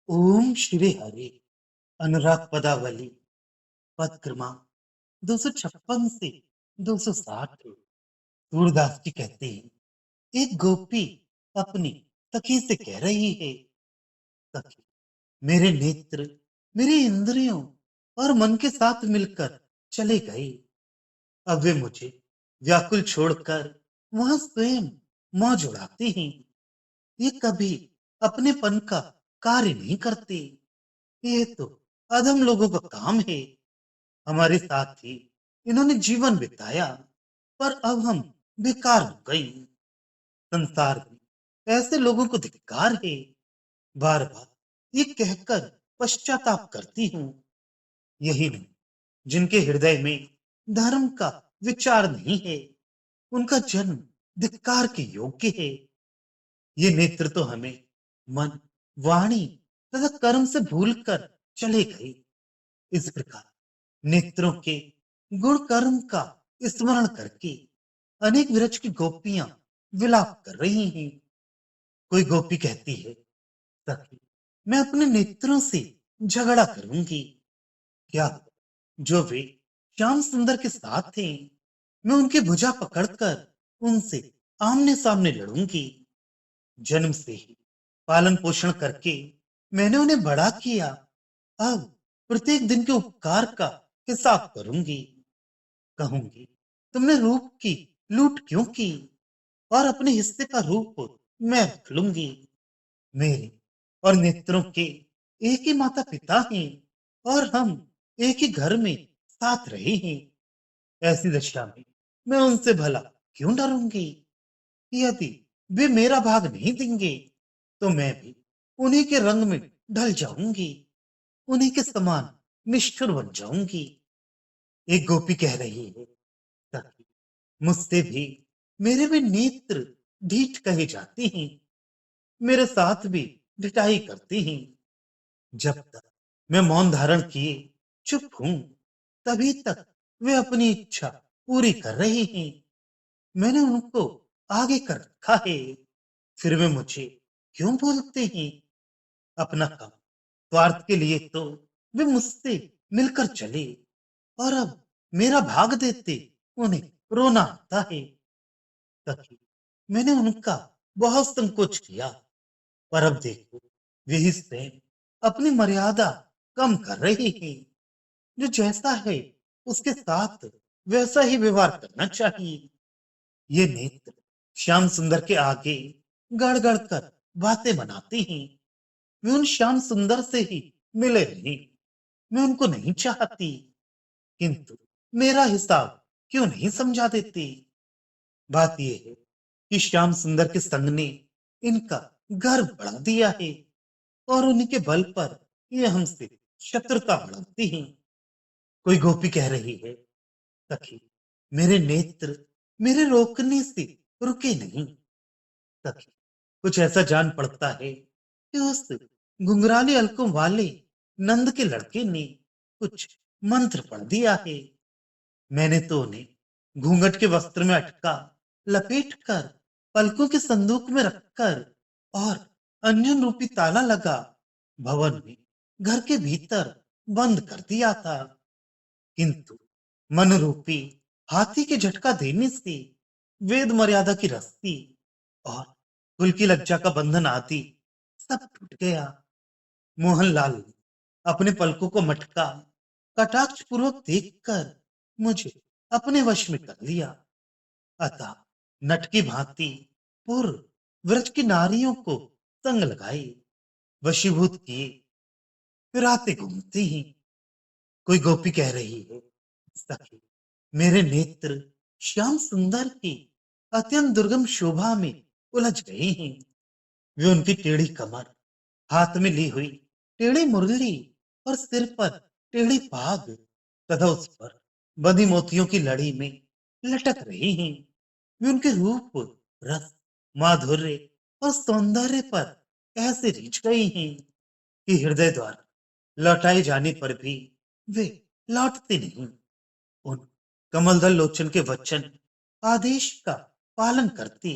ओम श्री हरि। अनुराग पदावली पद क्रमांक 256 से 260। सूरदास जी कहते हैं, एक गोपी अपनी सखी से कह रही है, सखी, मेरे नेत्र, मेरी इंद्रियों और मन के साथ मिलकर चले गए। अब वे मुझे व्याकुल छोड़कर वहां स्वयं मौज उड़ाते हैं। ये कभी अपनेपन का कार्य नहीं करते। ये तो अधम लोगों का काम है। हमारे साथ ही इन्होंने जीवन बिताया, पर अब हम बेकार हो गए। संसार में ऐसे लोगों को धिक्कार है। बार बार ये कहकर पश्चाताप करती हूँ। यही नहीं, जिनके हृदय में धर्म का विचार नहीं है, उनका जन्म धिक्कार के योग्य है। ये नेत्र तो हमें मन, वाणी तथा कर्म से भूलकर चले गए। इस प्रकार नेत्रों के गुण कर्म का स्मरण करके अनेक विरज की गोपियां विलाप कर रही हैं। कोई गोपी कहती है, सखी, मैं अपने नेत्रों से झगड़ा करूंगी। क्या हुआ? जो वे श्याम सुंदर के साथ थे, मैं उनकी भुजा पकड़कर उनसे आमने सामने लड़ूंगी। जन्म से ही पालन पोषण करके मैंने उन्हें बड़ा किया। अब प्रत्येक दिन के उपकार का हिसाब करूंगी। कहूंगी, तुमने रूप की लूट क्यों की? और अपने हिस्से का रूप मैं रख लूंगी। मेरे और नेत्रों के एक ही माता पिता हैं, और हम एक ही घर में साथ रहे हैं। ऐसी दशा में मैं उनसे भला क्यों डरूंगी? यदि वे मेरा भाग नहीं देंगे, तो मैं भी उन्हीं के रंग में ढल जाऊंगी। उन्हीं के समान निष्ठुर बन जाऊंगी। एक गोपी कह रही है, सखी, मुझसे भी मेरे भी नेत्र ढीठ कहे जाते हैं। मेरे साथ भी ढिठाई करते हैं। जब तक मैं मौन धारण किए चुप हूं, तभी तक वे अपनी इच्छा पूरी कर रहे हैं। मैंने उनको आगे कर रखा है, फिर वे मुझे क्यों बोलते हैं? अपना काम स्वार्थ के लिए तो वे मुझसे मिलकर चले, और अब मेरा भाग देते उन्हें रोना आता है। सखी, मैंने उनका बहुत संकोच किया, पर अब देखो, वे ही स्वयं अपनी मर्यादा कम कर रहे हैं। जो जैसा है उसके साथ वैसा ही व्यवहार करना चाहिए। ये नेत्र श्याम सुंदर के आगे गड़ गड़ कर बातें बनाते हैं। वे उन श्याम सुंदर से ही मिले रहे। मैं उनको नहीं चाहती, किंतु मेरा हिसाब क्यों नहीं समझा देती? बात यह है कि श्याम सुंदर के संग ने इनका गर्व बढ़ा दिया है, और उन्हीं के बल पर ये हमसे शत्रुता बढ़ाती हैं। कोई गोपी कह रही है, सखी, मेरे नेत्र मेरे रोकने से रुके नहीं। सखी, कुछ ऐसा जान पड़ता है कि उस घुंघराले अलकों वाले नंद के लड़के ने कुछ मंत्र पढ़ दिया है। मैंने तो उन्हें घूंघट के वस्त्र में अटका, लपेट कर, पलकों के संदूक में रखकर और अंजन रूपी ताला लगा भवन में घर के भीतर बंद कर दिया था। किंतु मन रूपी हाथी के झटका देने से वेद मर्यादा की रस्सी और कुल की लज्जा का बंधन आदि सब टूट गया। मोहनलाल ने अपने पलकों को मटका कटाक्ष पूर्वक देखकर मुझे अपने वश में कर लिया। अतः नट की भांति पूर्व व्रज की नारियों को संग लगाए, वशीभूत किए, फिर आते घूमते ही। कोई गोपी कह रही है, सखी, मेरे नेत्र श्याम सुंदर की अत्यंत दुर्गम शोभा में उलझ गए हैं। वे उनकी टेढ़ी कमर, हाथ में ली हुई टेढ़ी मुरली और सिर पर टेढ़ी पाग तथा उस पर बंधी मोतियों की लड़ी में लटक रहे हैं। वे उनके रूप, रस, माधुर्य और सौंदर्य पर ऐसे रीझ गए हैं कि हृदय द्वार लौटाए जाने पर भी वे लौटते नहीं। उन कमलदल लोचन के वचन आदेश का पालन करते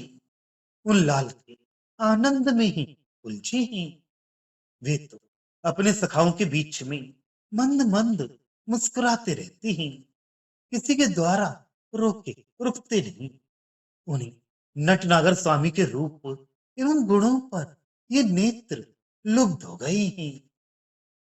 उन लाल के आनंद में ही उलझे हैं। वे तो अपने सखाओं के बीच में मंद मंद मुस्कुराते रहती हैं, किसी के द्वारा रोके रुकते नहीं। उन्हें नटनागर स्वामी के रूप एवं गुणों पर ये नेत्र लुब्ध हो गए हैं।